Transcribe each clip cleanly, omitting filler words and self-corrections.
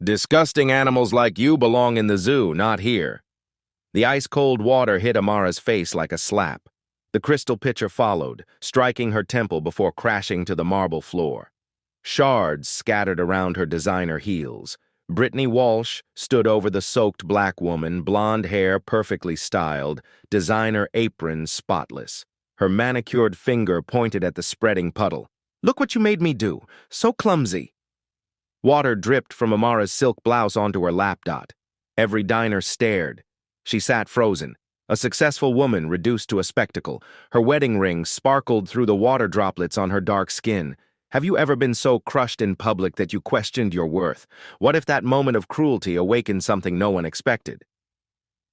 Disgusting animals like you belong in the zoo, not here. The ice-cold water hit Amara's face like a slap. The crystal pitcher followed, striking her temple before crashing to the marble floor. Shards scattered around her designer heels. Brittany Walsh stood over the soaked black woman, blonde hair perfectly styled, designer apron spotless. Her manicured finger pointed at the spreading puddle. "Look what you made me do. So clumsy." Water dripped from Amara's silk blouse onto her lap dot. Every diner stared. She sat frozen, a successful woman reduced to a spectacle. Her wedding ring sparkled through the water droplets on her dark skin. Have you ever been so crushed in public that you questioned your worth? What if that moment of cruelty awakened something no one expected?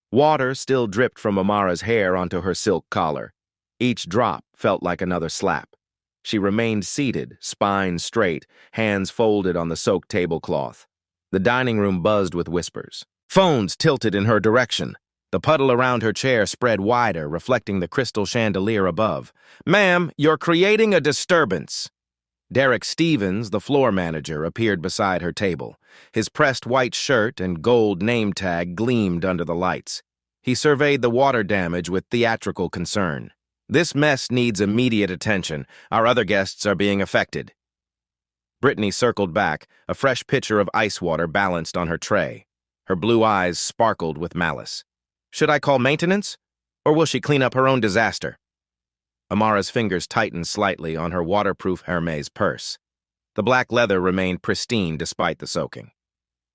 Water still dripped from Amara's hair onto her silk collar. Each drop felt like another slap. She remained seated, spine straight, hands folded on the soaked tablecloth. The dining room buzzed with whispers. Phones tilted in her direction. The puddle around her chair spread wider, reflecting the crystal chandelier above. "Ma'am, you're creating a disturbance." Derek Stevens, the floor manager, appeared beside her table. His pressed white shirt and gold name tag gleamed under the lights. He surveyed the water damage with theatrical concern. "This mess needs immediate attention. Our other guests are being affected." Brittany circled back, a fresh pitcher of ice water balanced on her tray. Her blue eyes sparkled with malice. "Should I call maintenance? Or will she clean up her own disaster?" Amara's fingers tightened slightly on her waterproof Hermes purse. The black leather remained pristine despite the soaking.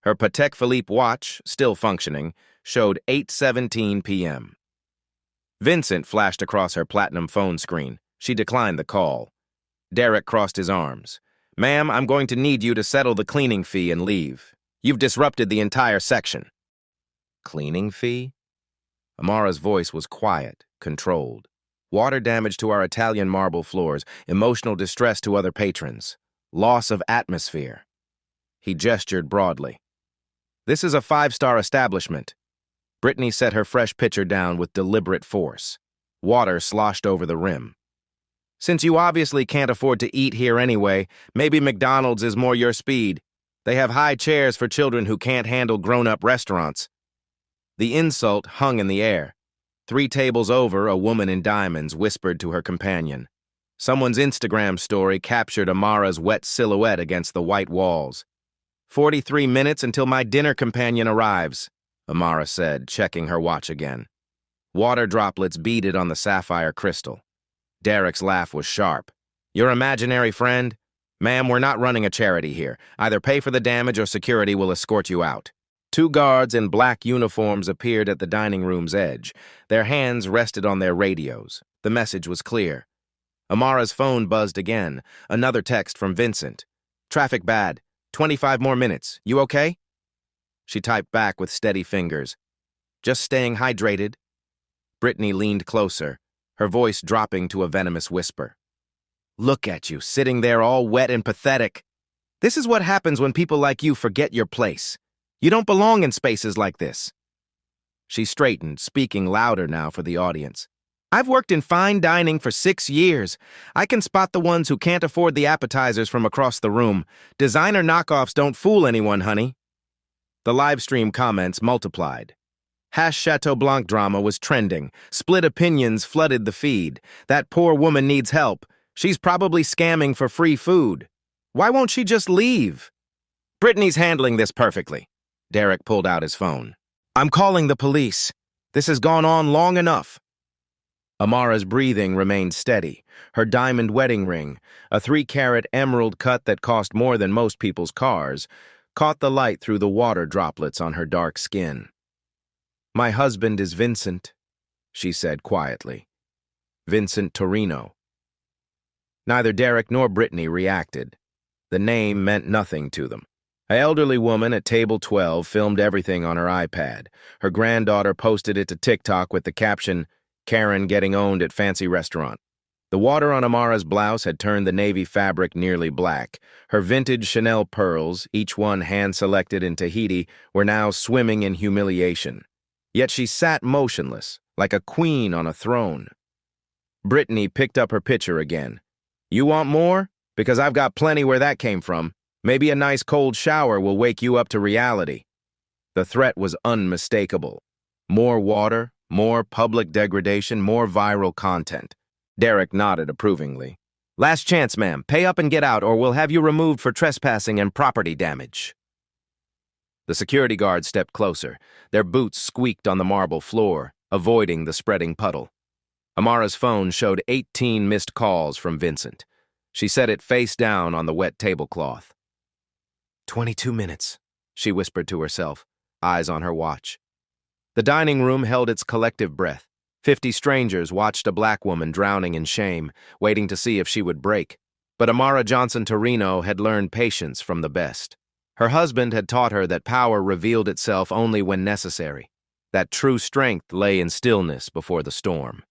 Her Patek Philippe watch, still functioning, showed 8:17 p.m. Vincent flashed across her platinum phone screen. She declined the call. Derek crossed his arms. "Ma'am, I'm going to need you to settle the cleaning fee and leave. You've disrupted the entire section." "Cleaning fee?" Amara's voice was quiet, controlled. Water damage to our Italian marble floors, emotional distress to other patrons, loss of atmosphere. He gestured broadly. "This is a 5-star establishment." Brittany set her fresh pitcher down with deliberate force. Water sloshed over the rim. "Since you obviously can't afford to eat here anyway, maybe McDonald's is more your speed. They have high chairs for children who can't handle grown-up restaurants." The insult hung in the air. 3 tables over, a woman in diamonds whispered to her companion. Someone's Instagram story captured Amara's wet silhouette against the white walls. 43 minutes until my dinner companion arrives," Amara said, checking her watch again. Water droplets beaded on the sapphire crystal. Derek's laugh was sharp. "Your imaginary friend? Ma'am, we're not running a charity here. Either pay for the damage or security will escort you out." 2 guards in black uniforms appeared at the dining room's edge. Their hands rested on their radios. The message was clear. Amara's phone buzzed again. Another text from Vincent. "Traffic bad. 25 more minutes. You okay?" She typed back with steady fingers. "Just staying hydrated." Brittany leaned closer, her voice dropping to a venomous whisper. "Look at you, sitting there all wet and pathetic. This is what happens when people like you forget your place. You don't belong in spaces like this." She straightened, speaking louder now for the audience. "I've worked in fine dining for 6 years. I can spot the ones who can't afford the appetizers from across the room. Designer knockoffs don't fool anyone, honey." The live stream comments multiplied. Chateau Blanc drama was trending. Split opinions flooded the feed. "That poor woman needs help. She's probably scamming for free food. Why won't she just leave?" "Brittany's handling this perfectly." Derek pulled out his phone. "I'm calling the police. This has gone on long enough." Amara's breathing remained steady. Her diamond wedding ring, a 3-carat emerald cut that cost more than most people's cars, caught the light through the water droplets on her dark skin. "My husband is Vincent," she said quietly. "Vincent Torino." Neither Derek nor Brittany reacted. The name meant nothing to them. An elderly woman at table 12 filmed everything on her iPad. Her granddaughter posted it to TikTok with the caption, "Karen getting owned at fancy restaurant." The water on Amara's blouse had turned the navy fabric nearly black. Her vintage Chanel pearls, each one hand-selected in Tahiti, were now swimming in humiliation. Yet she sat motionless, like a queen on a throne. Brittany picked up her pitcher again. "You want more? Because I've got plenty where that came from." Maybe a nice cold shower will wake you up to reality. The threat was unmistakable. More water, more public degradation, more viral content. Derek nodded approvingly. Last chance, ma'am. Pay up and get out, or we'll have you removed for trespassing and property damage. The security guards stepped closer. Their boots squeaked on the marble floor, avoiding the spreading puddle. Amara's phone showed 18 missed calls from Vincent. She set it face down on the wet tablecloth. 22 minutes, she whispered to herself, eyes on her watch. The dining room held its collective breath. 50 strangers watched a black woman drowning in shame, waiting to see if she would break. But Amara Johnson Torino had learned patience from the best. Her husband had taught her that power revealed itself only when necessary, that true strength lay in stillness before the storm.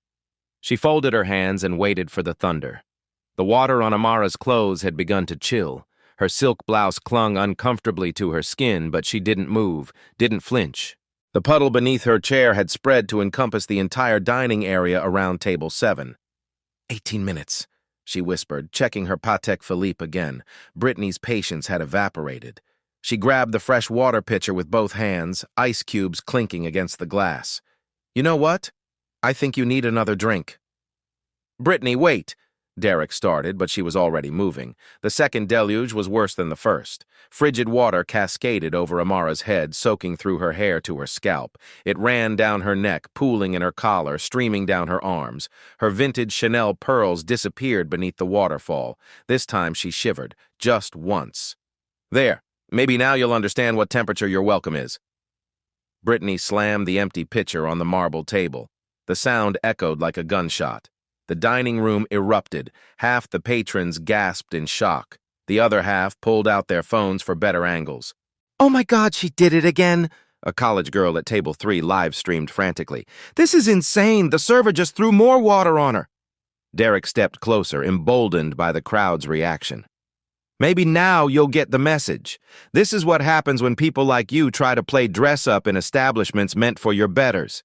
She folded her hands and waited for the thunder. The water on Amara's clothes had begun to chill. Her silk blouse clung uncomfortably to her skin, but she didn't move, didn't flinch. The puddle beneath her chair had spread to encompass the entire dining area around table 7. 18 minutes, she whispered, checking her Patek Philippe again. Brittany's patience had evaporated. She grabbed the fresh water pitcher with both hands, ice cubes clinking against the glass. You know what? I think you need another drink. Brittany, wait! Derek started, but she was already moving. The second deluge was worse than the first. Frigid water cascaded over Amara's head, soaking through her hair to her scalp. It ran down her neck, pooling in her collar, streaming down her arms. Her vintage Chanel pearls disappeared beneath the waterfall. This time she shivered, just once. There, maybe now you'll understand what temperature your welcome is. Brittany slammed the empty pitcher on the marble table. The sound echoed like a gunshot. The dining room erupted. Half the patrons gasped in shock. The other half pulled out their phones for better angles. Oh my God, she did it again! A college girl at table 3 live-streamed frantically. This is insane! The server just threw more water on her! Derek stepped closer, emboldened by the crowd's reaction. Maybe now you'll get the message. This is what happens when people like you try to play dress-up in establishments meant for your betters.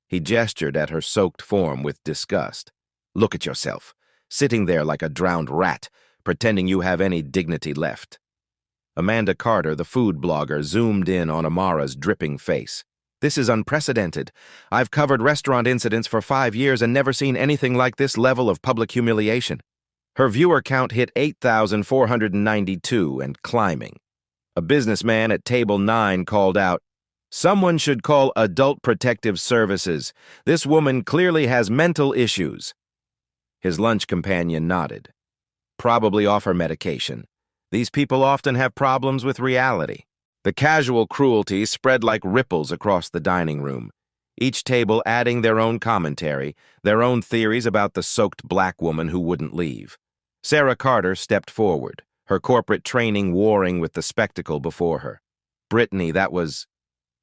He gestured at her soaked form with disgust. Look at yourself, sitting there like a drowned rat, pretending you have any dignity left. Amanda Carter, the food blogger, zoomed in on Amara's dripping face. This is unprecedented. I've covered restaurant incidents for 5 years and never seen anything like this level of public humiliation. Her viewer count hit 8,492 and climbing. A businessman at table 9 called out, Someone should call Adult Protective Services. This woman clearly has mental issues. His lunch companion nodded. Probably off her medication. These people often have problems with reality. The casual cruelty spread like ripples across the dining room, each table adding their own commentary, their own theories about the soaked black woman who wouldn't leave. Sarah Carter stepped forward, her corporate training warring with the spectacle before her. Brittany, that was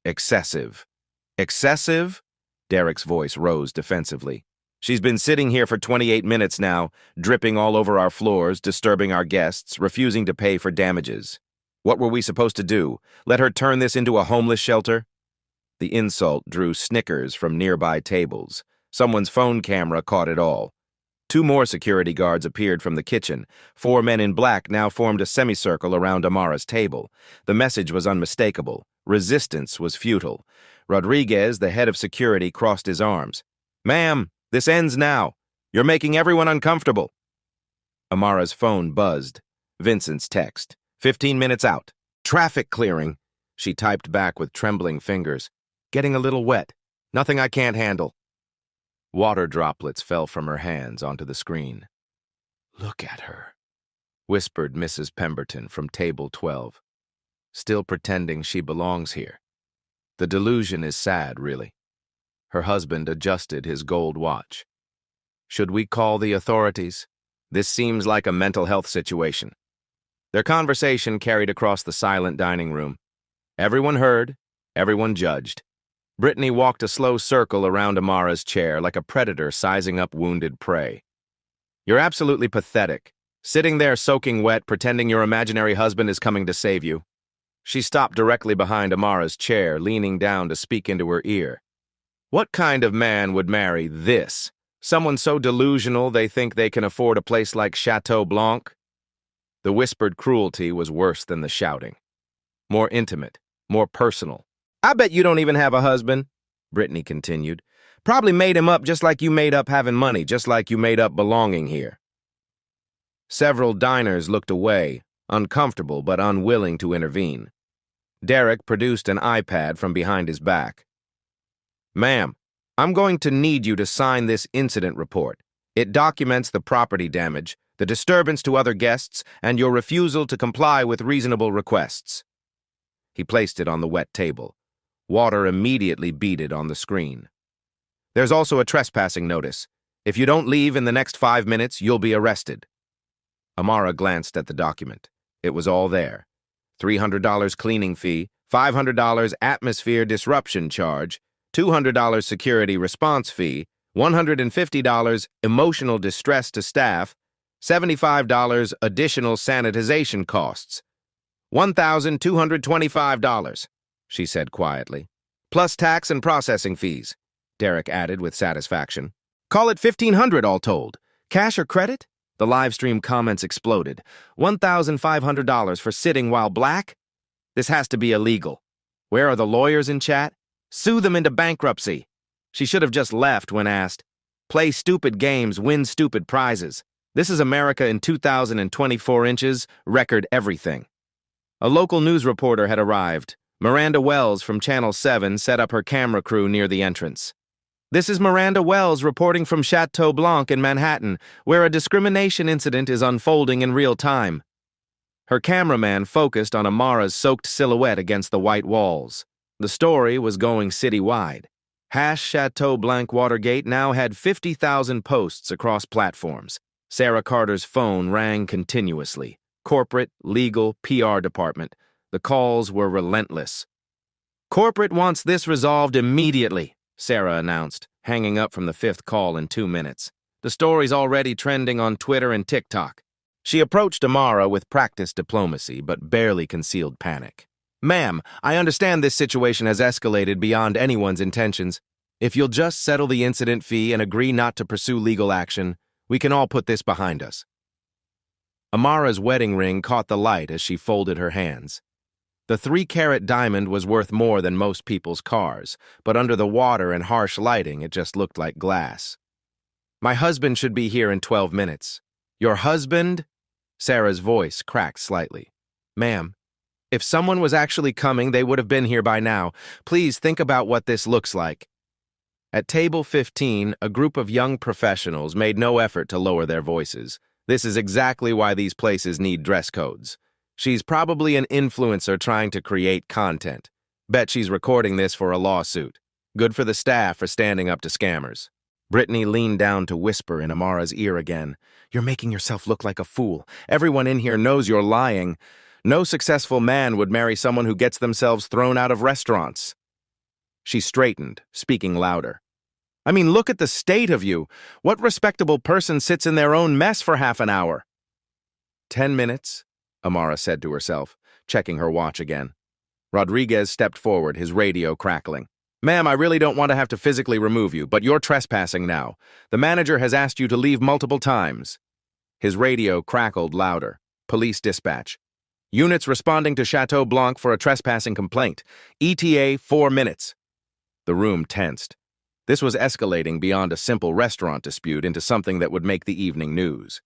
excessive. Excessive? Derek's voice rose defensively. She's been sitting here for 28 minutes now, dripping all over our floors, disturbing our guests, refusing to pay for damages. What were we supposed to do? Let her turn this into a homeless shelter? The insult drew snickers from nearby tables. Someone's phone camera caught it all. 2 more security guards appeared from the kitchen. 4 men in black now formed a semicircle around Amara's table. The message was unmistakable. Resistance was futile. Rodriguez, the head of security, crossed his arms. Ma'am, this ends now. You're making everyone uncomfortable. Amara's phone buzzed. Vincent's text. 15 minutes out. Traffic clearing. She typed back with trembling fingers. Getting a little wet. Nothing I can't handle. Water droplets fell from her hands onto the screen. Look at her, whispered Mrs. Pemberton from table 12. Still pretending she belongs here. The delusion is sad, really. Her husband adjusted his gold watch. Should we call the authorities? This seems like a mental health situation. Their conversation carried across the silent dining room. Everyone heard, everyone judged. Brittany walked a slow circle around Amara's chair like a predator sizing up wounded prey. You're absolutely pathetic, sitting there soaking wet, pretending your imaginary husband is coming to save you. She stopped directly behind Amara's chair, leaning down to speak into her ear. What kind of man would marry this? Someone so delusional they think they can afford a place like Chateau Blanc? The whispered cruelty was worse than the shouting. More intimate, more personal. "I bet you don't even have a husband," Brittany continued. "Probably made him up just like you made up having money, just like you made up belonging here." Several diners looked away, uncomfortable but unwilling to intervene. Derek produced an iPad from behind his back. "Ma'am, I'm going to need you to sign this incident report. It documents the property damage, the disturbance to other guests, and your refusal to comply with reasonable requests." He placed it on the wet table. Water immediately beaded on the screen. "There's also a trespassing notice. If you don't leave in the next 5 minutes, you'll be arrested." Amara glanced at the document. It was all there. $300 cleaning fee, $500 atmosphere disruption charge, $200 security response fee, $150 emotional distress to staff, $75 additional sanitization costs. $1,225, she said quietly. "Plus tax and processing fees," Derek added with satisfaction. "Call it $1,500 all told. Cash or credit?" The live stream comments exploded. $1,500 for sitting while black? This has to be illegal. Where are the lawyers in chat? Sue them into bankruptcy. She should have just left when asked. Play stupid games, win stupid prizes. This is America in 2024 inches, record everything. A local news reporter had arrived. Miranda Wells from Channel 7 set up her camera crew near the entrance. "This is Miranda Wells reporting from Chateau Blanc in Manhattan, where a discrimination incident is unfolding in real time." Her cameraman focused on Amara's soaked silhouette against the white walls. The story was going citywide. #Chateau Blanc Watergate now had 50,000 posts across platforms. Sarah Carter's phone rang continuously. Corporate, legal, PR department. The calls were relentless. "Corporate wants this resolved immediately," Sarah announced, hanging up from the 5th call in 2 minutes. "The story's already trending on Twitter and TikTok." She approached Amara with practiced diplomacy, but barely concealed panic. "Ma'am, I understand this situation has escalated beyond anyone's intentions. If you'll just settle the incident fee and agree not to pursue legal action, we can all put this behind us." Amara's wedding ring caught the light as she folded her hands. The 3-carat diamond was worth more than most people's cars, but under the water and harsh lighting, it just looked like glass. "My husband should be here in 12 minutes. "Your husband?" Sarah's voice cracked slightly. "Ma'am, if someone was actually coming, they would have been here by now. Please think about what this looks like." At table 15, a group of young professionals made no effort to lower their voices. This is exactly why these places need dress codes. She's probably an influencer trying to create content. Bet she's recording this for a lawsuit. Good for the staff for standing up to scammers. Brittany leaned down to whisper in Amara's ear again. "You're making yourself look like a fool. Everyone in here knows you're lying. No successful man would marry someone who gets themselves thrown out of restaurants." She straightened, speaking louder. "I mean, look at the state of you. What respectable person sits in their own mess for half an hour?" 10 minutes, Amara said to herself, checking her watch again. Rodriguez stepped forward, his radio crackling. "Ma'am, I really don't want to have to physically remove you, but you're trespassing now. The manager has asked you to leave multiple times." His radio crackled louder. Police dispatch. "Units responding to Chateau Blanc for a trespassing complaint. ETA 4 minutes. The room tensed. This was escalating beyond a simple restaurant dispute into something that would make the evening news.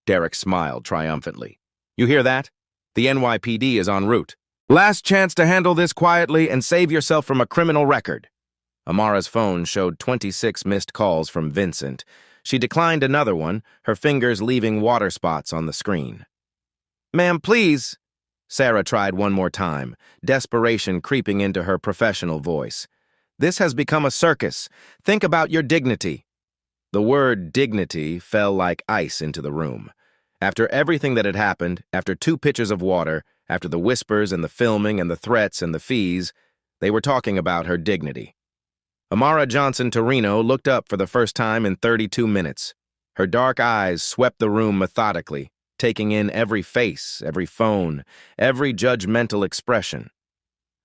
Derek smiled triumphantly. "You hear that? The NYPD is en route. Last chance to handle this quietly and save yourself from a criminal record." Amara's phone showed 26 missed calls from Vincent. She declined another one, her fingers leaving water spots on the screen. "Ma'am, please." Sarah tried one more time, desperation creeping into her professional voice. "This has become a circus. Think about your dignity." The word dignity fell like ice into the room. After everything that had happened, after 2 pitchers of water, after the whispers and the filming and the threats and the fees, they were talking about her dignity. Amara Johnson Torino looked up for the first time in 32 minutes. Her dark eyes swept the room methodically, taking in every face, every phone, every judgmental expression.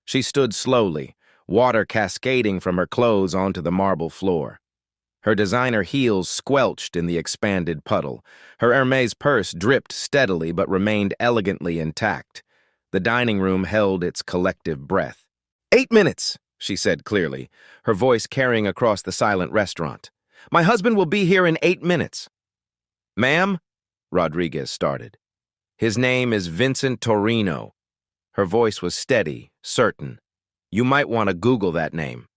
She stood slowly, water cascading from her clothes onto the marble floor. Her designer heels squelched in the expanded puddle. Her Hermes purse dripped steadily but remained elegantly intact. The dining room held its collective breath. 8 minutes, she said clearly, her voice carrying across the silent restaurant. My husband will be here in 8 minutes. Ma'am? Rodriguez started. His name is Vincent Torino. Her voice was steady, certain. You might want to Google that name.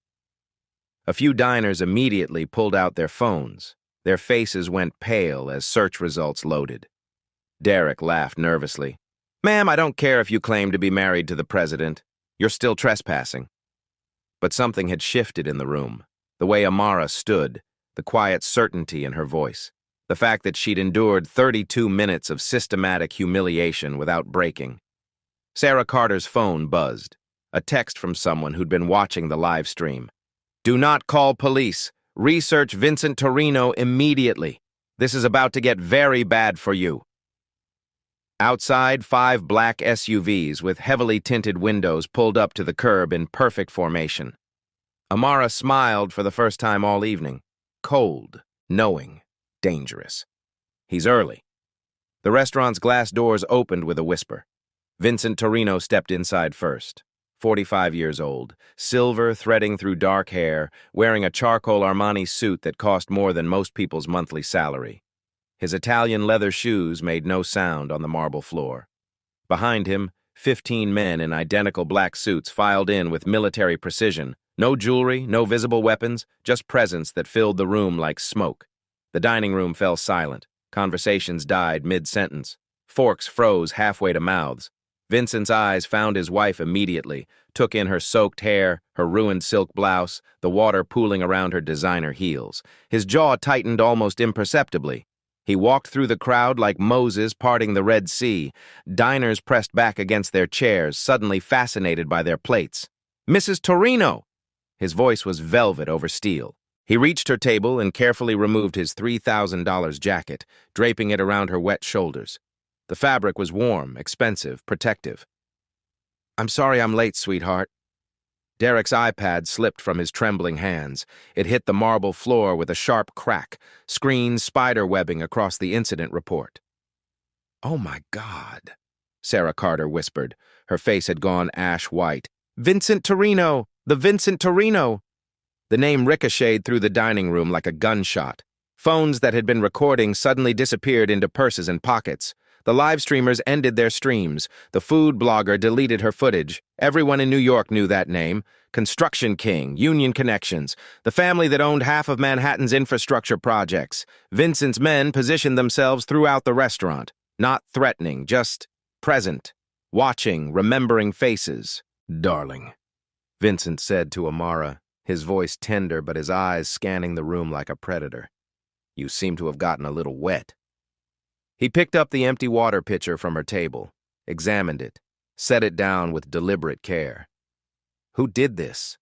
A few diners immediately pulled out their phones. Their faces went pale as search results loaded. Derek laughed nervously. Ma'am, I don't care if you claim to be married to the president. You're still trespassing. But something had shifted in the room. The way Amara stood, the quiet certainty in her voice, the fact that she'd endured 32 minutes of systematic humiliation without breaking. Sarah Carter's phone buzzed, a text from someone who'd been watching the live stream. Do not call police. Research Vincent Torino immediately. This is about to get very bad for you. Outside, 5 black SUVs with heavily tinted windows pulled up to the curb in perfect formation. Amara smiled for the first time all evening. Cold, knowing, dangerous. He's early. The restaurant's glass doors opened with a whisper. Vincent Torino stepped inside first. 45 years old, silver threading through dark hair, wearing a charcoal Armani suit that cost more than most people's monthly salary. His Italian leather shoes made no sound on the marble floor. Behind him, 15 men in identical black suits filed in with military precision. No jewelry, no visible weapons, just presence that filled the room like smoke. The dining room fell silent. Conversations died mid-sentence. Forks froze halfway to mouths. Vincent's eyes found his wife immediately, took in her soaked hair, her ruined silk blouse, the water pooling around her designer heels. His jaw tightened almost imperceptibly. He walked through the crowd like Moses parting the Red Sea. Diners pressed back against their chairs, suddenly fascinated by their plates. Mrs. Torino! His voice was velvet over steel. He reached her table and carefully removed his $3,000 jacket, draping it around her wet shoulders. The fabric was warm, expensive, protective. I'm sorry I'm late, sweetheart. Derek's iPad slipped from his trembling hands. It hit the marble floor with a sharp crack, screen spider-webbing across the incident report. Oh my God, Sarah Carter whispered. Her face had gone ash white. Vincent Torino! The Vincent Torino! The name ricocheted through the dining room like a gunshot. Phones that had been recording suddenly disappeared into purses and pockets. The live streamers ended their streams. The food blogger deleted her footage. Everyone in New York knew that name. Construction King, Union Connections, the family that owned half of Manhattan's infrastructure projects. Vincent's men positioned themselves throughout the restaurant. Not threatening, just present. Watching, remembering faces. Darling, Vincent said to Amara, his voice tender but his eyes scanning the room like a predator. You seem to have gotten a little wet. He picked up the empty water pitcher from her table, examined it, set it down with deliberate care. Who did this?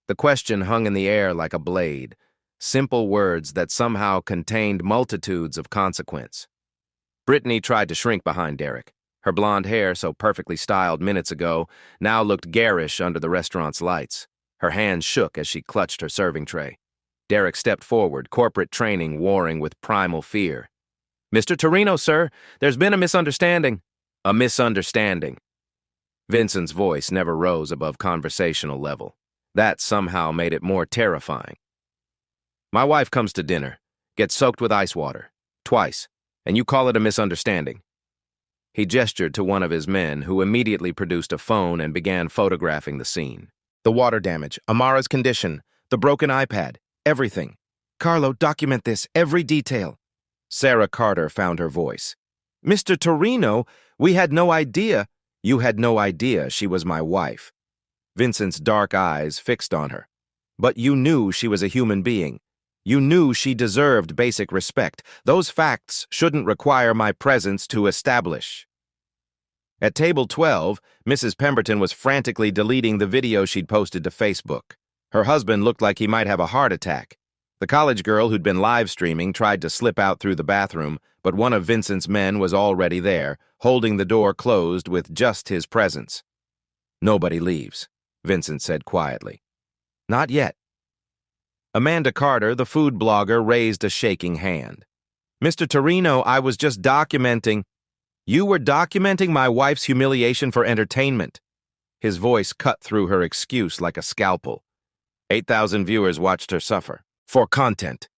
The question hung in the air like a blade, simple words that somehow contained multitudes of consequence. Brittany tried to shrink behind Derek. Her blonde hair, so perfectly styled minutes ago, now looked garish under the restaurant's lights. Her hands shook as she clutched her serving tray. Derek stepped forward, corporate training warring with primal fear. Mr. Torino, sir, there's been a misunderstanding. A misunderstanding. Vincent's voice never rose above conversational level. That somehow made it more terrifying. My wife comes to dinner, gets soaked with ice water, twice, and you call it a misunderstanding. He gestured to one of his men, who immediately produced a phone and began photographing the scene. The water damage, Amara's condition, the broken iPad, everything. Carlo, document this, every detail. Sarah Carter found her voice. Mr. Torino, we had no idea. You had no idea she was my wife. Vincent's dark eyes fixed on her. But you knew she was a human being. You knew she deserved basic respect. Those facts shouldn't require my presence to establish. At table 12, Mrs. Pemberton was frantically deleting the video she'd posted to Facebook. Her husband looked like he might have a heart attack. The college girl who'd been live streaming tried to slip out through the bathroom, but one of Vincent's men was already there, holding the door closed with just his presence. Nobody leaves, Vincent said quietly. Not yet. Amanda Carter, the food blogger, raised a shaking hand. Mr. Torino, I was just documenting. You were documenting my wife's humiliation for entertainment. His voice cut through her excuse like a scalpel. 8,000 viewers watched her suffer. For content.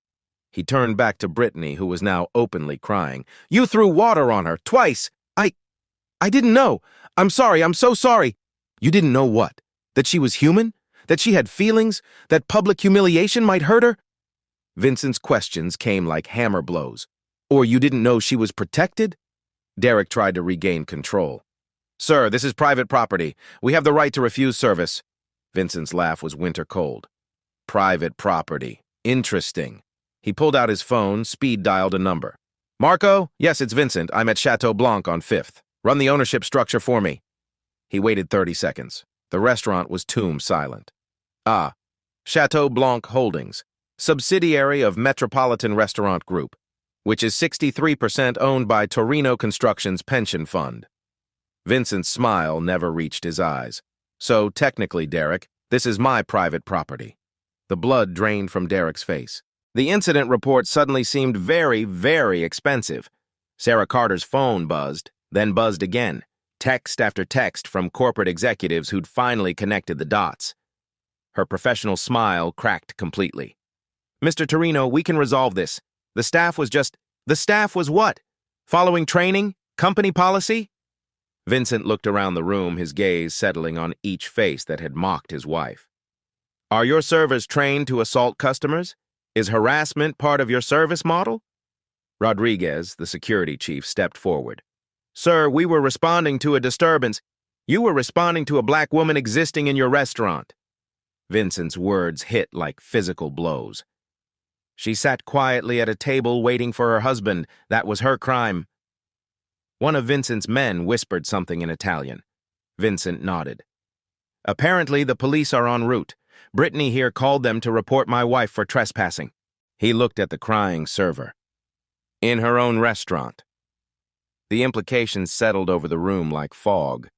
He turned back to Brittany, who was now openly crying. You threw water on her, twice. I didn't know. I'm sorry, I'm so sorry. You didn't know what? That she was human? That she had feelings? That public humiliation might hurt her? Vincent's questions came like hammer blows. Or you didn't know she was protected? Derek tried to regain control. Sir, this is private property. We have the right to refuse service. Vincent's laugh was winter cold. Private property. Interesting. He pulled out his phone, speed-dialed a number. Marco? Yes, it's Vincent. I'm at Chateau Blanc on 5th. Run the ownership structure for me. He waited 30 seconds. The restaurant was tomb silent. Ah, Chateau Blanc Holdings, subsidiary of Metropolitan Restaurant Group, which is 63% owned by Torino Construction's pension fund. Vincent's smile never reached his eyes. So, technically, Derek, this is my private property. The blood drained from Derek's face. The incident report suddenly seemed very, very expensive. Sarah Carter's phone buzzed, then buzzed again. Text after text from corporate executives who'd finally connected the dots. Her professional smile cracked completely. Mr. Torino, we can resolve this. The staff was what? Following training? Company policy? Vincent looked around the room, his gaze settling on each face that had mocked his wife. Are your servers trained to assault customers? Is harassment part of your service model? Rodriguez, the security chief, stepped forward. Sir, we were responding to a disturbance. You were responding to a black woman existing in your restaurant. Vincent's words hit like physical blows. She sat quietly at a table waiting for her husband. That was her crime. One of Vincent's men whispered something in Italian. Vincent nodded. Apparently, the police are en route. Brittany here called them to report my wife for trespassing. He looked at the crying server. In her own restaurant. The implications settled over the room like fog.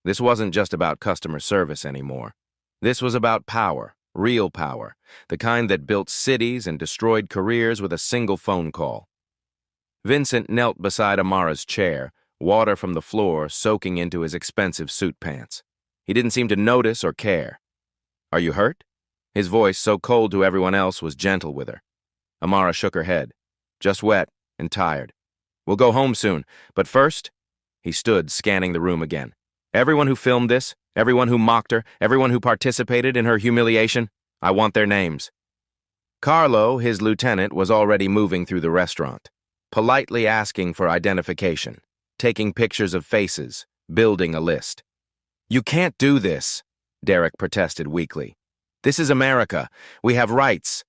This wasn't just about customer service anymore. This was about power, real power, the kind that built cities and destroyed careers with a single phone call. Vincent knelt beside Amara's chair, water from the floor soaking into his expensive suit pants. He didn't seem to notice or care. Are you hurt? His voice, so cold to everyone else, was gentle with her. Amara shook her head. Just wet and tired. We'll go home soon, but first, he stood, scanning the room again. Everyone who filmed this, everyone who mocked her, everyone who participated in her humiliation, I want their names. Carlo, his lieutenant, was already moving through the restaurant, politely asking for identification, taking pictures of faces, building a list. You can't do this, Derek protested weakly. This is America. We have rights.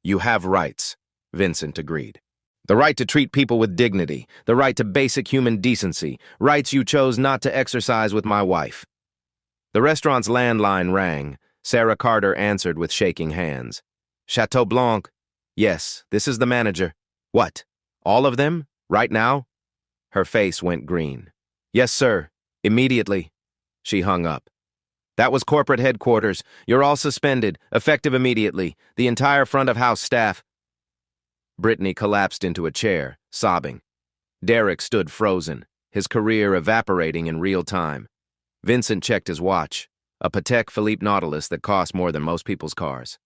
You have rights, Vincent agreed. The right to treat people with dignity, the right to basic human decency, rights you chose not to exercise with my wife. The restaurant's landline rang. Sarah Carter answered with shaking hands. Chateau Blanc. Yes, this is the manager. What? All of them? Right now? Her face went green. Yes, sir. Immediately. She hung up. That was corporate headquarters. You're all suspended, effective immediately. The entire front of house staff. Brittany collapsed into a chair, sobbing. Derek stood frozen, his career evaporating in real time. Vincent checked his watch, a Patek Philippe Nautilus that cost more than most people's cars.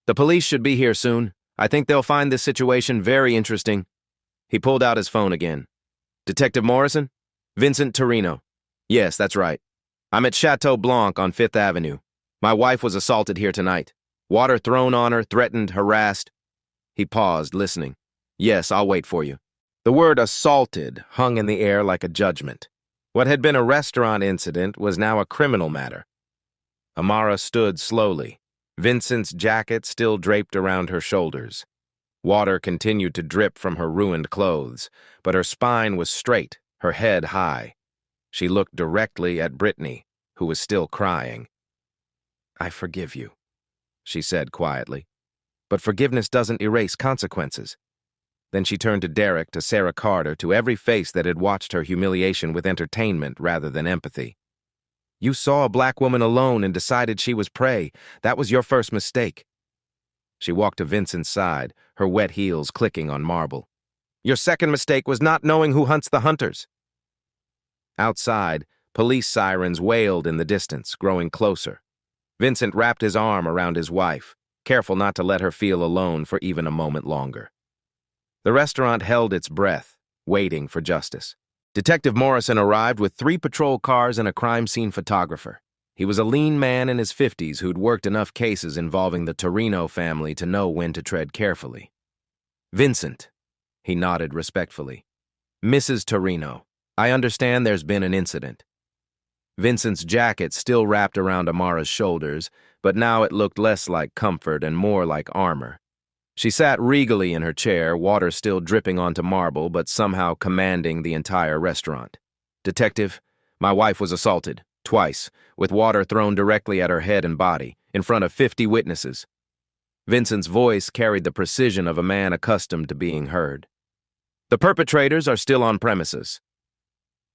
The police should be here soon. I think they'll find this situation very interesting. He pulled out his phone again. Detective Morrison? Vincent Torino. Yes, that's right. I'm at Chateau Blanc on 5th Avenue. My wife was assaulted here tonight. Water thrown on her, threatened, harassed. He paused, listening. Yes, I'll wait for you. The word assaulted hung in the air like a judgment. What had been a restaurant incident was now a criminal matter. Amara stood slowly, Vincent's jacket still draped around her shoulders. Water continued to drip from her ruined clothes, but her spine was straight, her head high. She looked directly at Brittany, who was still crying. I forgive you, she said quietly. But forgiveness doesn't erase consequences. Then she turned to Derek, to Sarah Carter, to every face that had watched her humiliation with entertainment rather than empathy. You saw a black woman alone and decided she was prey. That was your first mistake. She walked to Vincent's side, her wet heels clicking on marble. Your second mistake was not knowing who hunts the hunters. Outside, police sirens wailed in the distance, growing closer. Vincent wrapped his arm around his wife, careful not to let her feel alone for even a moment longer. The restaurant held its breath, waiting for justice. Detective Morrison arrived with 3 patrol cars and a crime scene photographer. He was a lean man in his 50s who'd worked enough cases involving the Torino family to know when to tread carefully. Vincent, he nodded respectfully. Mrs. Torino, I understand there's been an incident. Vincent's jacket still wrapped around Amara's shoulders, but now it looked less like comfort and more like armor. She sat regally in her chair, water still dripping onto marble, but somehow commanding the entire restaurant. Detective, my wife was assaulted, twice, with water thrown directly at her head and body, in front of 50 witnesses. Vincent's voice carried the precision of a man accustomed to being heard. The perpetrators are still on premises.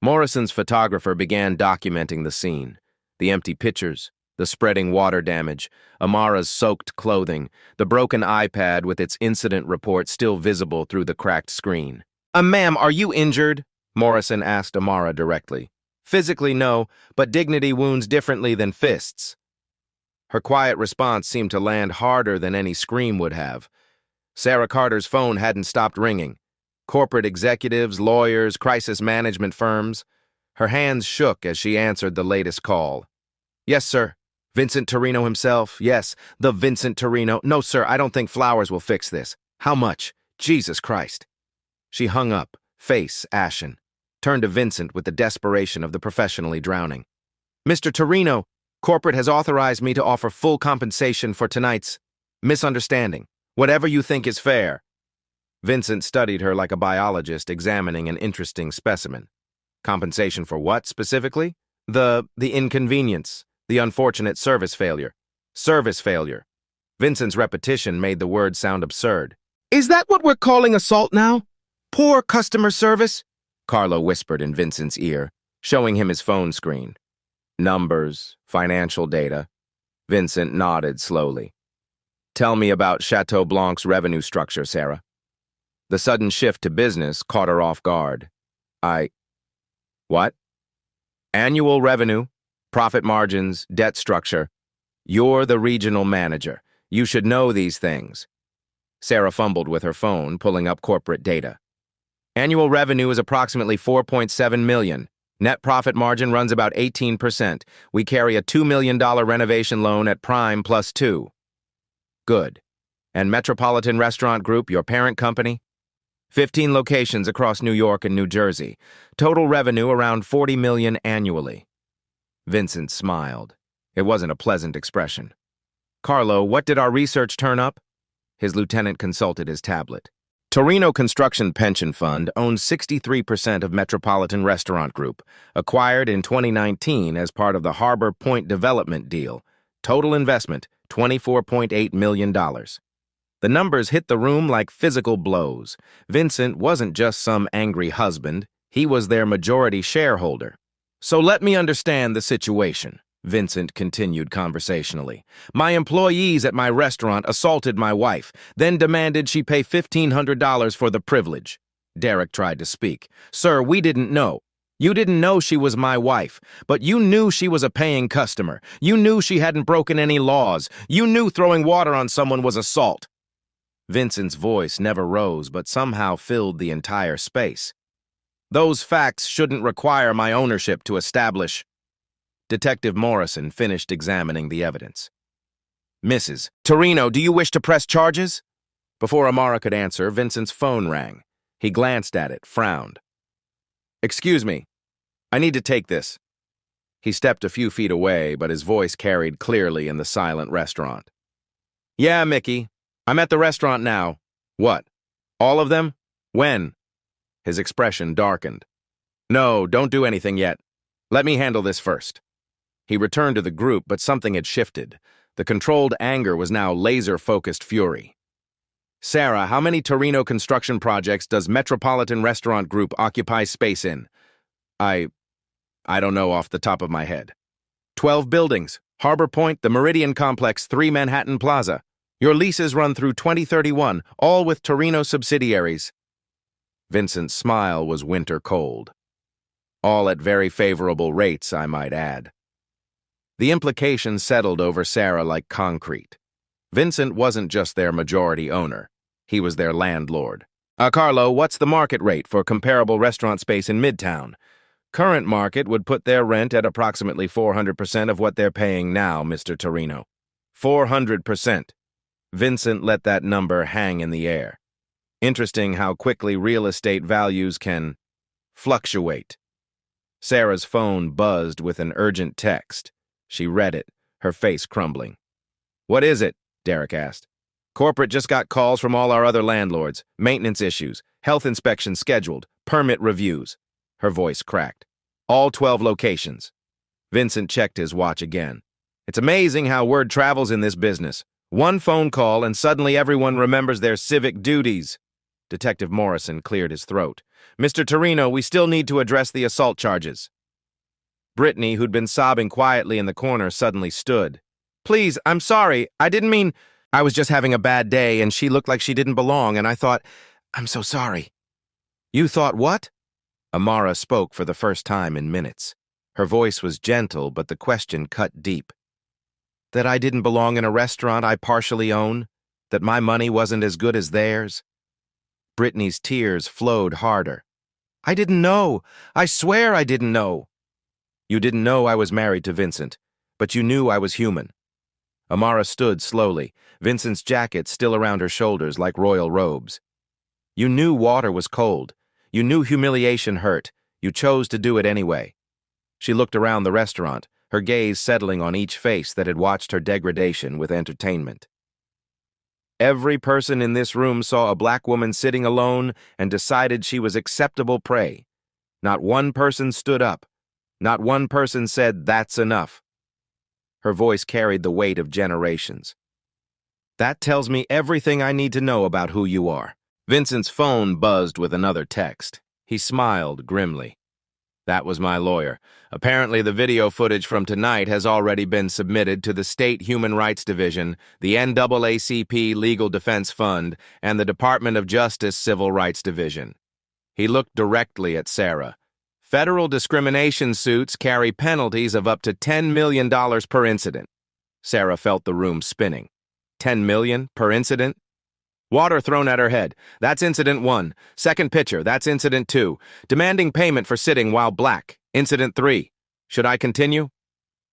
Morrison's photographer began documenting the scene. The empty pitchers, the spreading water damage, Amara's soaked clothing, the broken iPad with its incident report still visible through the cracked screen. Ma'am, are you injured? Morrison asked Amara directly. Physically, no, but dignity wounds differently than fists. Her quiet response seemed to land harder than any scream would have. Sarah Carter's phone hadn't stopped ringing. Corporate executives, lawyers, crisis management firms. Her hands shook as she answered the latest call. Yes, sir. Vincent Torino himself. Yes, the Vincent Torino. No, sir, I don't think flowers will fix this. How much? Jesus Christ. She hung up, face ashen, turned to Vincent with the desperation of the professionally drowning. Mr. Torino, corporate has authorized me to offer full compensation for tonight's misunderstanding. Whatever you think is fair. Vincent studied her like a biologist examining an interesting specimen. Compensation for what, specifically? The inconvenience, the unfortunate service failure. Service failure. Vincent's repetition made the word sound absurd. Is that what we're calling assault now? Poor customer service? Carlo whispered in Vincent's ear, showing him his phone screen. Numbers, financial data. Vincent nodded slowly. Tell me about Chateau Blanc's revenue structure, Sarah. The sudden shift to business caught her off guard. What? Annual revenue, profit margins, debt structure. You're the regional manager. You should know these things. Sarah fumbled with her phone, pulling up corporate data. Annual revenue is approximately $4.7 million. Net profit margin runs about 18%. We carry a $2 million renovation loan at Prime plus 2. Good. And Metropolitan Restaurant Group, your parent company? 15 locations across New York and New Jersey. Total revenue around $40 million annually. Vincent smiled. It wasn't a pleasant expression. Carlo, what did our research turn up? His lieutenant consulted his tablet. Torino Construction Pension Fund owns 63% of Metropolitan Restaurant Group, acquired in 2019 as part of the Harbor Point development deal. Total investment, $24.8 million. The numbers hit the room like physical blows. Vincent wasn't just some angry husband. He was their majority shareholder. So let me understand the situation, Vincent continued conversationally. My employees at my restaurant assaulted my wife, then demanded she pay $1,500 for the privilege. Derek tried to speak. Sir, we didn't know. You didn't know she was my wife, but you knew she was a paying customer. You knew she hadn't broken any laws. You knew throwing water on someone was assault. Vincent's voice never rose, but somehow filled the entire space. Those facts shouldn't require my ownership to establish. Detective Morrison finished examining the evidence. Mrs. Torino, do you wish to press charges? Before Amara could answer, Vincent's phone rang. He glanced at it, frowned. Excuse me. I need to take this. He stepped a few feet away, but his voice carried clearly in the silent restaurant. Yeah, Mickey. I'm at the restaurant now. What? All of them? When? His expression darkened. No, don't do anything yet. Let me handle this first. He returned to the group, but something had shifted. The controlled anger was now laser-focused fury. Sarah, how many Torino construction projects does Metropolitan Restaurant Group occupy space in? I don't know off the top of my head. 12 buildings. Harbor Point, the Meridian Complex, 3 Manhattan Plaza. Your leases run through 2031, all with Torino subsidiaries. Vincent's smile was winter cold. All at very favorable rates, I might add. The implications settled over Sarah like concrete. Vincent wasn't just their majority owner. He was their landlord. Carlo, what's the market rate for comparable restaurant space in Midtown? Current market would put their rent at approximately 400% of what they're paying now, Mr. Torino. 400%. Vincent let that number hang in the air. Interesting how quickly real estate values can fluctuate. Sarah's phone buzzed with an urgent text. She read it, her face crumbling. What is it? Derek asked. Corporate just got calls from all our other landlords. Maintenance issues, health inspections scheduled, permit reviews. Her voice cracked. All 12 locations. Vincent checked his watch again. It's amazing how word travels in this business. One phone call and suddenly everyone remembers their civic duties. Detective Morrison cleared his throat. Mr. Torino, we still need to address the assault charges. Brittany, who'd been sobbing quietly in the corner, suddenly stood. Please, I'm sorry. I didn't mean... I was just having a bad day and she looked like she didn't belong and I thought, I'm so sorry. You thought what? Amara spoke for the first time in minutes. Her voice was gentle, but the question cut deep. That I didn't belong in a restaurant I partially own? That my money wasn't as good as theirs? Brittany's tears flowed harder. I didn't know. I swear I didn't know. You didn't know I was married to Vincent, but you knew I was human. Amara stood slowly, Vincent's jacket still around her shoulders like royal robes. You knew water was cold. You knew humiliation hurt. You chose to do it anyway. She looked around the restaurant, her gaze settling on each face that had watched her degradation with entertainment. Every person in this room saw a black woman sitting alone and decided she was acceptable prey. Not one person stood up. Not one person said, that's enough. Her voice carried the weight of generations. That tells me everything I need to know about who you are. Vincent's phone buzzed with another text. He smiled grimly. That was my lawyer. Apparently the video footage from tonight has already been submitted to the State Human Rights Division, the NAACP Legal Defense Fund, and the Department of Justice Civil Rights Division. He looked directly at Sarah. Federal discrimination suits carry penalties of up to $10 million per incident. Sarah felt the room spinning. $10 million per incident? Water thrown at her head. That's incident 1. Second pitcher. That's incident 2. Demanding payment for sitting while black. Incident 3. Should I continue?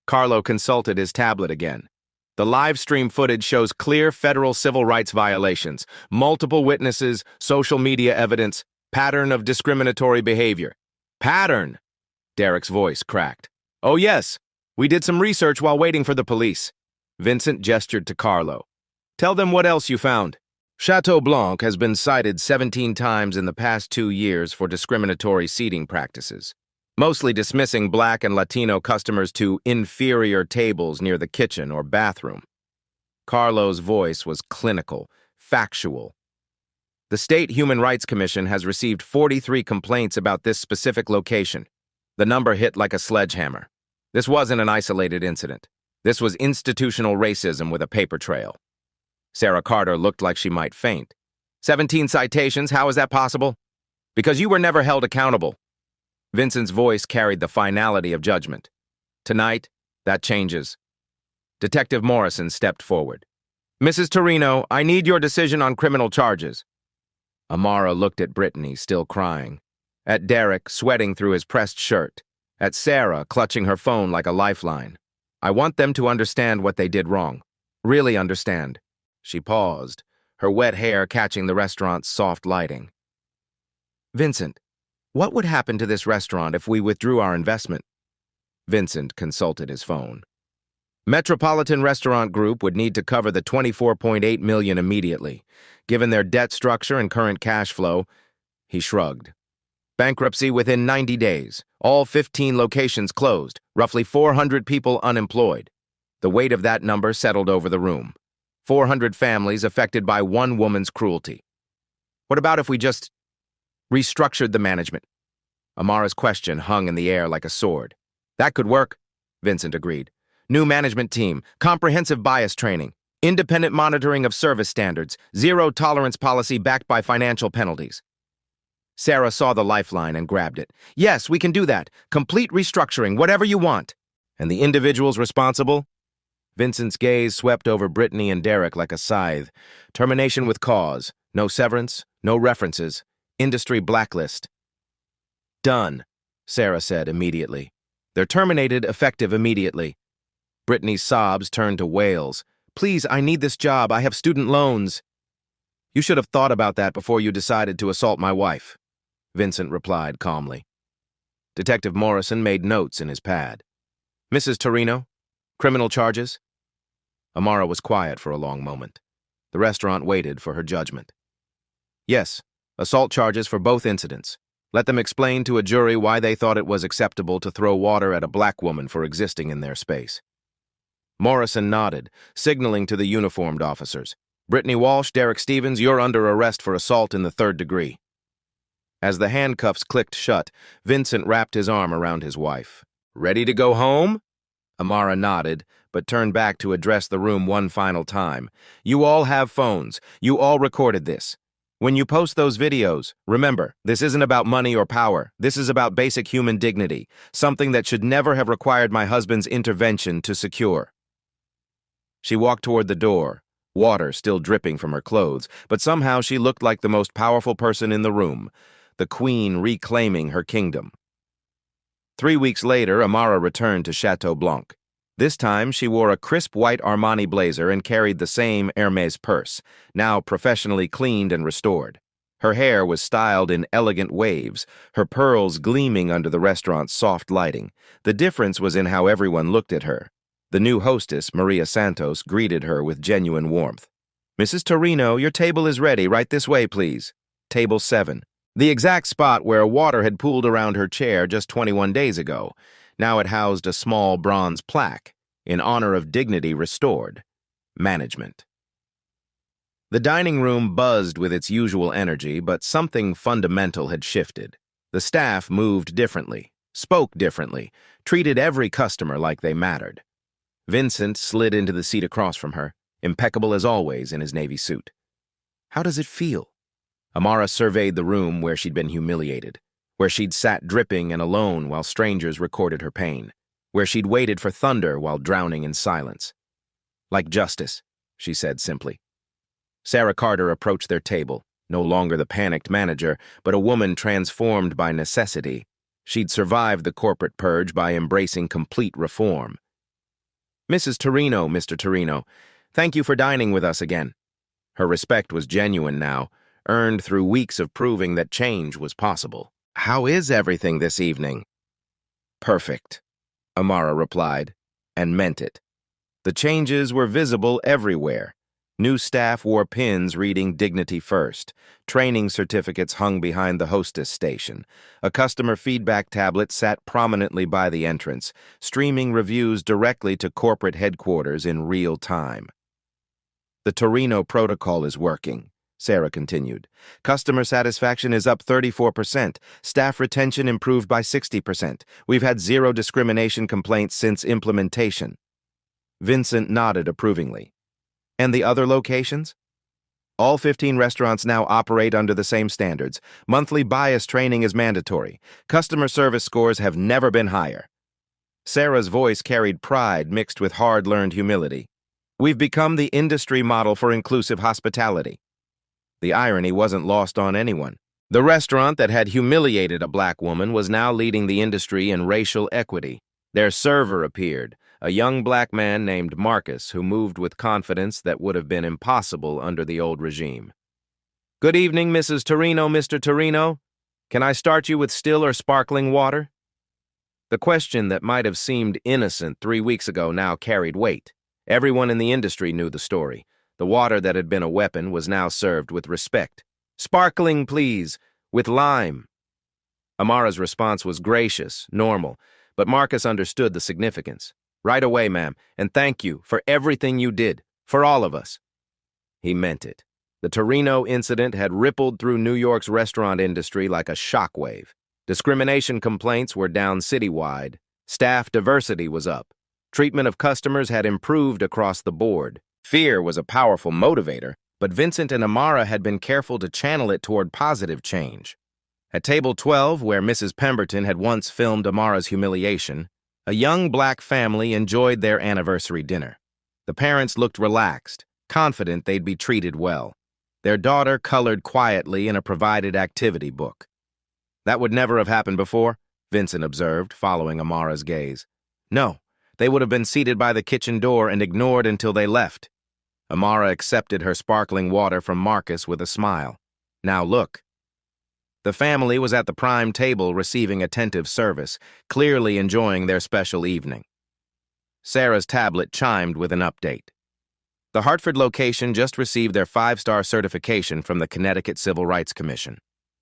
Carlo consulted his tablet again. The live stream footage shows clear federal civil rights violations, multiple witnesses, social media evidence, pattern of discriminatory behavior. Pattern! Derek's voice cracked. Oh yes, we did some research while waiting for the police. Vincent gestured to Carlo. Tell them what else you found. Chateau Blanc has been cited 17 times in the past 2 years for discriminatory seating practices, mostly dismissing black and Latino customers to inferior tables near the kitchen or bathroom. Carlo's voice was clinical, factual. The State Human Rights Commission has received 43 complaints about this specific location. The number hit like a sledgehammer. This wasn't an isolated incident. This was institutional racism with a paper trail. Sarah Carter looked like she might faint. 17 citations, how is that possible? Because you were never held accountable. Vincent's voice carried the finality of judgment. Tonight, that changes. Detective Morrison stepped forward. Mrs. Torino, I need your decision on criminal charges. Amara looked at Brittany, still crying. At Derek, sweating through his pressed shirt. At Sarah, clutching her phone like a lifeline. I want them to understand what they did wrong. Really understand. She paused, her wet hair catching the restaurant's soft lighting. Vincent, what would happen to this restaurant if we withdrew our investment? Vincent consulted his phone. Metropolitan Restaurant Group would need to cover the $24.8 million immediately. Given their debt structure and current cash flow, he shrugged. Bankruptcy within 90 days. All 15 locations closed. Roughly 400 people unemployed. The weight of that number settled over the room. 400 families affected by one woman's cruelty. What about if we just restructured the management? Amara's question hung in the air like a sword. That could work, Vincent agreed. New management team, comprehensive bias training, Independent monitoring of service standards, zero tolerance policy backed by financial penalties. Sarah saw the lifeline and grabbed it. Yes, we can do that. Complete restructuring, whatever you want. And the individuals responsible? Vincent's gaze swept over Brittany and Derek like a scythe. Termination with cause. No severance, no references. Industry blacklist. Done, Sarah said immediately. They're terminated, effective immediately. Brittany's sobs turned to wails. Please, I need this job. I have student loans. You should have thought about that before you decided to assault my wife, Vincent replied calmly. Detective Morrison made notes in his pad. Mrs. Torino, criminal charges? Amara was quiet for a long moment. The restaurant waited for her judgment. Yes, assault charges for both incidents. Let them explain to a jury why they thought it was acceptable to throw water at a black woman for existing in their space. Morrison nodded, signaling to the uniformed officers. Brittany Walsh, Derek Stevens, you're under arrest for assault in the 3rd degree. As the handcuffs clicked shut, Vincent wrapped his arm around his wife. Ready to go home? Amara nodded, but turned back to address the room one final time. You all have phones. You all recorded this. When you post those videos, remember, this isn't about money or power. This is about basic human dignity, something that should never have required my husband's intervention to secure. She walked toward the door, water still dripping from her clothes, but somehow she looked like the most powerful person in the room, the queen reclaiming her kingdom. 3 weeks later, Amara returned to Chateau Blanc. This time, she wore a crisp white Armani blazer and carried the same Hermès purse, now professionally cleaned and restored. Her hair was styled in elegant waves, her pearls gleaming under the restaurant's soft lighting. The difference was in how everyone looked at her. The new hostess, Maria Santos, greeted her with genuine warmth. Mrs. Torino, your table is ready. Right this way, please. Table 7. The exact spot where water had pooled around her chair just 21 days ago. Now it housed a small bronze plaque, in honor of dignity restored. Management. The dining room buzzed with its usual energy, but something fundamental had shifted. The staff moved differently, spoke differently, treated every customer like they mattered. Vincent slid into the seat across from her, impeccable as always in his navy suit. How does it feel? Amara surveyed the room where she'd been humiliated, where she'd sat dripping and alone while strangers recorded her pain, where she'd waited for thunder while drowning in silence. Like justice, she said simply. Sarah Carter approached their table, no longer the panicked manager, but a woman transformed by necessity. She'd survived the corporate purge by embracing complete reform. Mrs. Torino, Mr. Torino, thank you for dining with us again. Her respect was genuine now, earned through weeks of proving that change was possible. How is everything this evening? Perfect, Amara replied, and meant it. The changes were visible everywhere. New staff wore pins reading Dignity First. Training certificates hung behind the hostess station. A customer feedback tablet sat prominently by the entrance, streaming reviews directly to corporate headquarters in real time. The Torino protocol is working, Sarah continued. Customer satisfaction is up 34%. Staff retention improved by 60%. We've had zero discrimination complaints since implementation. Vincent nodded approvingly. And the other locations? All 15 restaurants now operate under the same standards. Monthly bias training is mandatory. Customer service scores have never been higher. Sarah's voice carried pride mixed with hard-learned humility. We've become the industry model for inclusive hospitality. The irony wasn't lost on anyone. The restaurant that had humiliated a black woman was now leading the industry in racial equity. Their server appeared, a young black man named Marcus who moved with confidence that would have been impossible under the old regime. Good evening, Mrs. Torino, Mr. Torino. Can I start you with still or sparkling water? The question that might have seemed innocent 3 weeks ago now carried weight. Everyone in the industry knew the story. The water that had been a weapon was now served with respect. Sparkling, please, with lime. Amara's response was gracious, normal, but Marcus understood the significance. Right away, ma'am, and thank you for everything you did, for all of us. He meant it. The Torino incident had rippled through New York's restaurant industry like a shockwave. Discrimination complaints were down citywide. Staff diversity was up. Treatment of customers had improved across the board. Fear was a powerful motivator, but Vincent and Amara had been careful to channel it toward positive change. At table 12, where Mrs. Pemberton had once filmed Amara's humiliation, a young black family enjoyed their anniversary dinner. The parents looked relaxed, confident they'd be treated well. Their daughter colored quietly in a provided activity book. "That would never have happened before," Vincent observed, following Amara's gaze. "No, they would have been seated by the kitchen door and ignored until they left." Amara accepted her sparkling water from Marcus with a smile. "Now look." The family was at the prime table receiving attentive service, clearly enjoying their special evening. Sarah's tablet chimed with an update. The Hartford location just received their 5-star certification from the Connecticut Civil Rights Commission.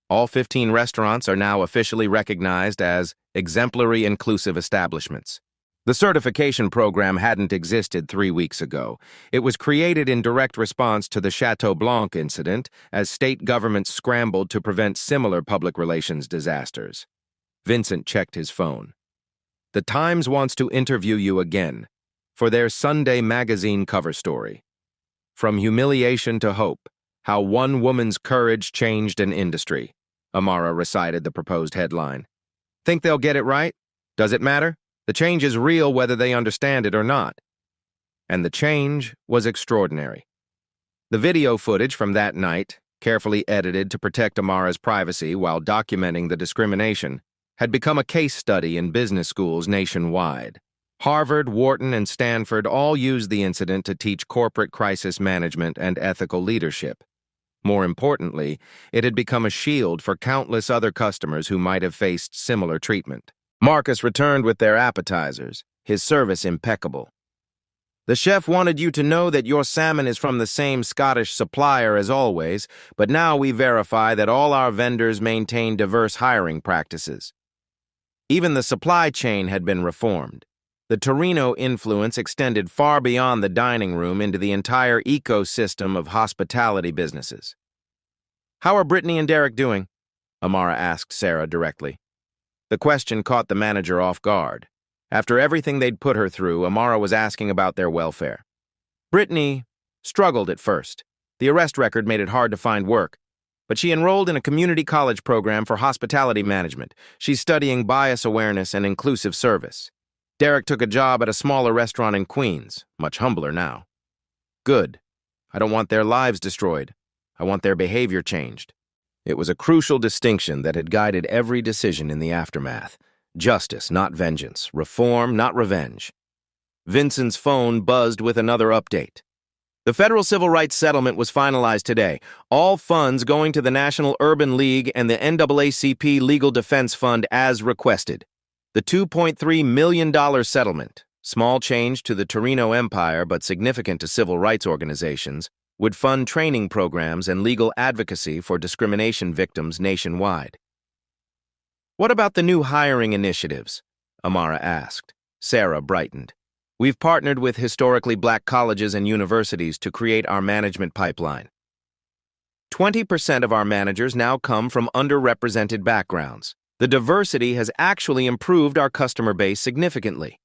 All 15 restaurants are now officially recognized as exemplary inclusive establishments. The certification program hadn't existed 3 weeks ago. It was created in direct response to the Chateau Blanc incident as state governments scrambled to prevent similar public relations disasters. Vincent checked his phone. "The Times wants to interview you again for their Sunday magazine cover story. From humiliation to hope, how one woman's courage changed an industry," Amara recited the proposed headline. "Think they'll get it right? Does it matter? The change is real whether they understand it or not." And the change was extraordinary. The video footage from that night, carefully edited to protect Amara's privacy while documenting the discrimination, had become a case study in business schools nationwide. Harvard, Wharton, and Stanford all used the incident to teach corporate crisis management and ethical leadership. More importantly, it had become a shield for countless other customers who might have faced similar treatment. Marcus returned with their appetizers, his service impeccable. "The chef wanted you to know that your salmon is from the same Scottish supplier as always, but now we verify that all our vendors maintain diverse hiring practices." Even the supply chain had been reformed. The Torino influence extended far beyond the dining room into the entire ecosystem of hospitality businesses. "How are Brittany and Derek doing?" Amara asked Sarah directly. The question caught the manager off guard. After everything they'd put her through, Amara was asking about their welfare. Brittany struggled at first. The arrest record made it hard to find work, but she enrolled in a community college program for hospitality management. She's studying bias awareness and inclusive service. Derek took a job at a smaller restaurant in Queens, much humbler now. "Good. I don't want their lives destroyed. I want their behavior changed." It was a crucial distinction that had guided every decision in the aftermath. Justice, not vengeance. Reform, not revenge. Vincent's phone buzzed with another update. The federal civil rights settlement was finalized today. All funds going to the National Urban League and the NAACP Legal Defense Fund as requested. The $2.3 million settlement, small change to the Torino Empire but significant to civil rights organizations, would fund training programs and legal advocacy for discrimination victims nationwide. "What about the new hiring initiatives?" Amara asked. Sarah brightened. "We've partnered with historically black colleges and universities to create our management pipeline. 20% of our managers now come from underrepresented backgrounds. The diversity has actually improved our customer base significantly."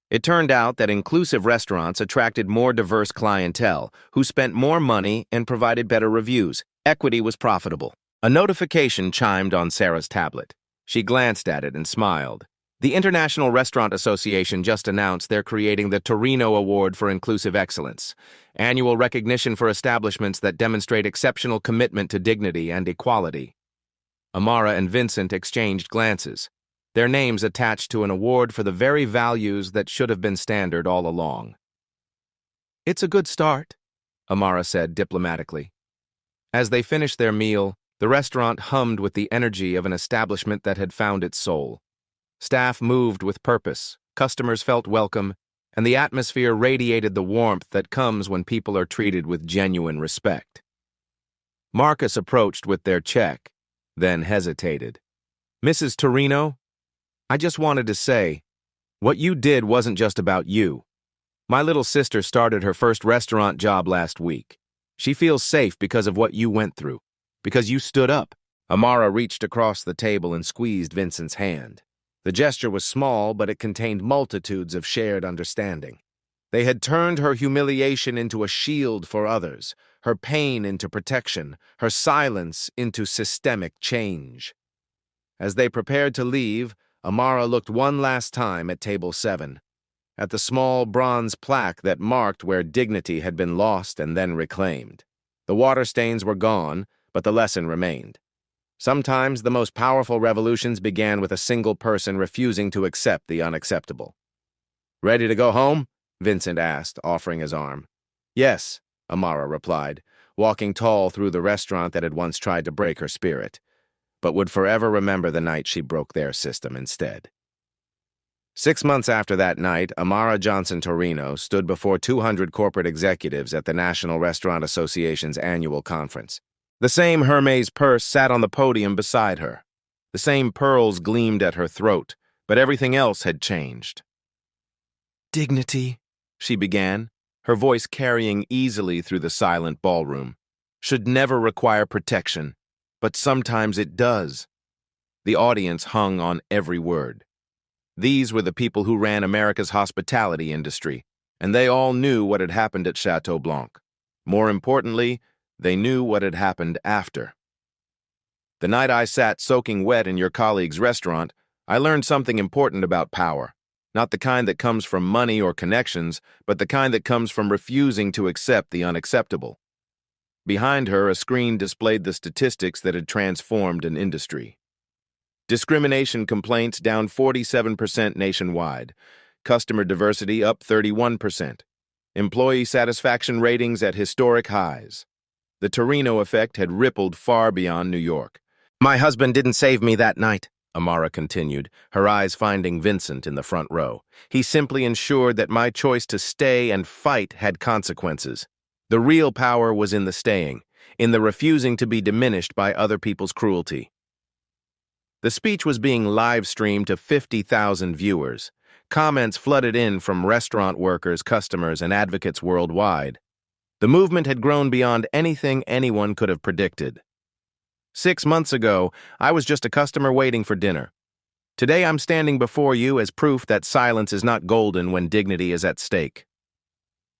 It turned out that inclusive restaurants attracted more diverse clientele, who spent more money and provided better reviews. Equity was profitable. A notification chimed on Sarah's tablet. She glanced at it and smiled. The International Restaurant Association just announced they're creating the Torino Award for Inclusive Excellence, annual recognition for establishments that demonstrate exceptional commitment to dignity and equality. Amara and Vincent exchanged glances, their names attached to an award for the very values that should have been standard all along. "It's a good start," Amara said diplomatically. As they finished their meal, the restaurant hummed with the energy of an establishment that had found its soul. Staff moved with purpose, customers felt welcome, and the atmosphere radiated the warmth that comes when people are treated with genuine respect. Marcus approached with their check, then hesitated. "Mrs. Torino, I just wanted to say, what you did wasn't just about you. My little sister started her first restaurant job last week. She feels safe because of what you went through, because you stood up." Amara reached across the table and squeezed Vincent's hand. The gesture was small, but it contained multitudes of shared understanding. They had turned her humiliation into a shield for others, her pain into protection, her silence into systemic change. As they prepared to leave, Amara looked one last time at Table 7, at the small bronze plaque that marked where dignity had been lost and then reclaimed. The water stains were gone, but the lesson remained. Sometimes the most powerful revolutions began with a single person refusing to accept the unacceptable. "Ready to go home?" Vincent asked, offering his arm. "Yes," Amara replied, walking tall through the restaurant that had once tried to break her spirit, but would forever remember the night she broke their system instead. 6 months after that night, Amara Johnson Torino stood before 200 corporate executives at the National Restaurant Association's annual conference. The same Hermes purse sat on the podium beside her. The same pearls gleamed at her throat, but everything else had changed. "Dignity," she began, her voice carrying easily through the silent ballroom, "should never require protection, but sometimes it does." The audience hung on every word. These were the people who ran America's hospitality industry, and they all knew what had happened at Chateau Blanc. More importantly, they knew what had happened after. "The night I sat soaking wet in your colleague's restaurant, I learned something important about power. Not the kind that comes from money or connections, but the kind that comes from refusing to accept the unacceptable." Behind her, a screen displayed the statistics that had transformed an industry. Discrimination complaints down 47% nationwide. Customer diversity up 31%. Employee satisfaction ratings at historic highs. The Torino effect had rippled far beyond New York. "My husband didn't save me that night," Amara continued, her eyes finding Vincent in the front row. "He simply ensured that my choice to stay and fight had consequences. The real power was in the staying, in the refusing to be diminished by other people's cruelty." The speech was being live-streamed to 50,000 viewers. Comments flooded in from restaurant workers, customers, and advocates worldwide. The movement had grown beyond anything anyone could have predicted. 6 months ago, I was just a customer waiting for dinner. Today, I'm standing before you as proof that silence is not golden when dignity is at stake.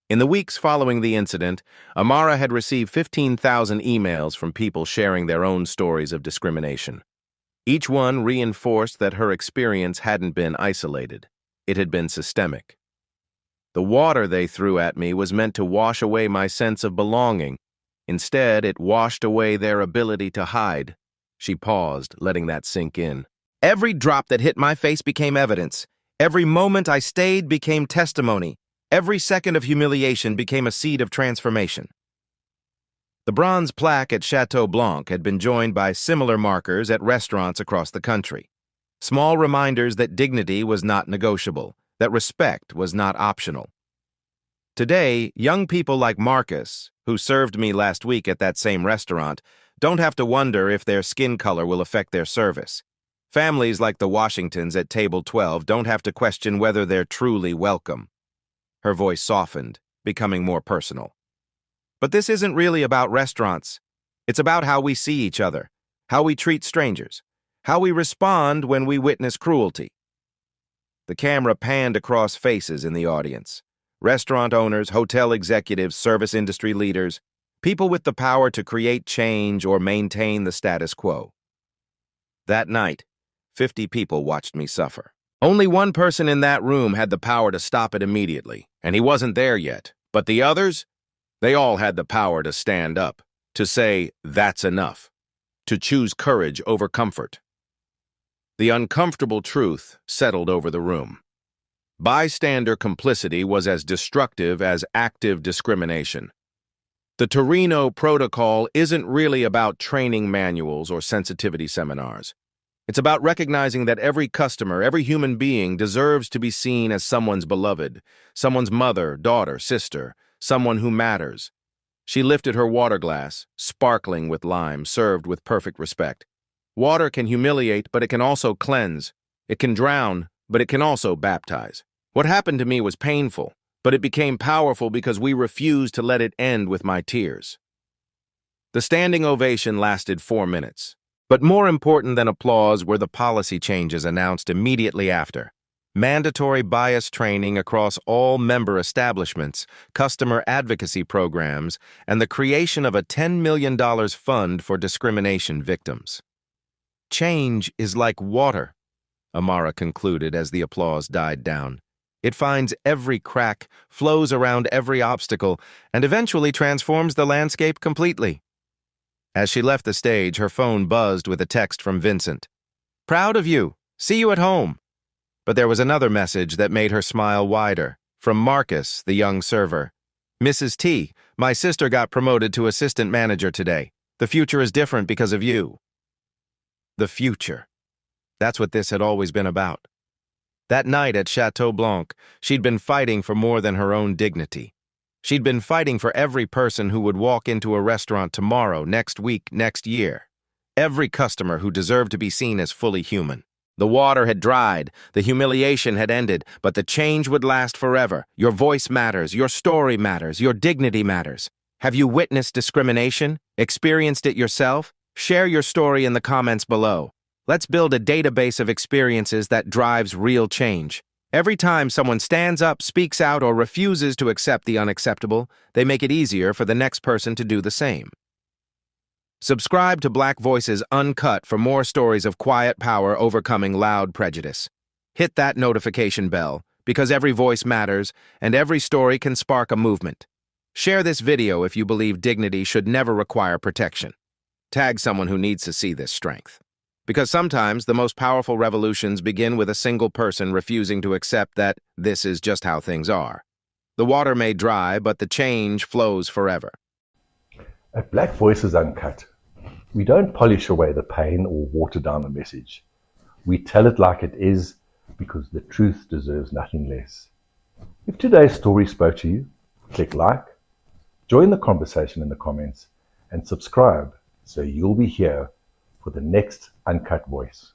In the weeks following the incident, Amara had received 15,000 emails from people sharing their own stories of discrimination. Each one reinforced that her experience hadn't been isolated. It had been systemic. The water they threw at me was meant to wash away my sense of belonging. Instead, it washed away their ability to hide. She paused, letting that sink in. "Every drop that hit my face became evidence. Every moment I stayed became testimony. Every second of humiliation became a seed of transformation." The bronze plaque at Chateau Blanc had been joined by similar markers at restaurants across the country. Small reminders that dignity was not negotiable, that respect was not optional. Today, young people like Marcus, who served me last week at that same restaurant, don't have to wonder if their skin color will affect their service. Families like the Washingtons at Table 12 don't have to question whether they're truly welcome. Her voice softened, becoming more personal. But this isn't really about restaurants. It's about how we see each other, how we treat strangers, how we respond when we witness cruelty. The camera panned across faces in the audience. Restaurant owners, hotel executives, service industry leaders, people with the power to create change or maintain the status quo. That night, 50 people watched me suffer. Only one person in that room had the power to stop it immediately, and he wasn't there yet. But the others? They all had the power to stand up, to say, "That's enough," to choose courage over comfort. The uncomfortable truth settled over the room. Bystander complicity was as destructive as active discrimination. The Torino Protocol isn't really about training manuals or sensitivity seminars. It's about recognizing that every customer, every human being deserves to be seen as someone's beloved, someone's mother, daughter, sister, someone who matters. She lifted her water glass, sparkling with lime, served with perfect respect. Water can humiliate, but it can also cleanse. It can drown, but it can also baptize. What happened to me was painful, but it became powerful because we refused to let it end with my tears. The standing ovation lasted 4 minutes. But more important than applause were the policy changes announced immediately after. mandatory bias training across all member establishments, customer advocacy programs, and the creation of a $10 million fund for discrimination victims. Change is like water, Amara concluded as the applause died down. It finds every crack, flows around every obstacle, and eventually transforms the landscape completely. As she left the stage, her phone buzzed with a text from Vincent. "Proud of you. See you at home." But there was another message that made her smile wider, from Marcus, the young server. "Mrs. T, my sister got promoted to assistant manager today. The future is different because of you." The future. That's what this had always been about. That night at Chateau Blanc, she'd been fighting for more than her own dignity. She'd been fighting for every person who would walk into a restaurant tomorrow, next week, next year. Every customer who deserved to be seen as fully human. The water had dried, the humiliation had ended, but the change would last forever. Your voice matters, your story matters, your dignity matters. Have you witnessed discrimination? Experienced it yourself? Share your story in the comments below. Let's build a database of experiences that drives real change. Every time someone stands up, speaks out, or refuses to accept the unacceptable, they make it easier for the next person to do the same. Subscribe to Black Voices Uncut for more stories of quiet power overcoming loud prejudice. Hit that notification bell, because every voice matters, and every story can spark a movement. Share this video if you believe dignity should never require protection. Tag someone who needs to see this strength. Because sometimes the most powerful revolutions begin with a single person refusing to accept that this is just how things are. The water may dry, but the change flows forever. At Black Voices Uncut, we don't polish away the pain or water down the message. We tell it like it is because the truth deserves nothing less. If today's story spoke to you, click like, join the conversation in the comments, and subscribe so you'll be here for the next Uncut Voice.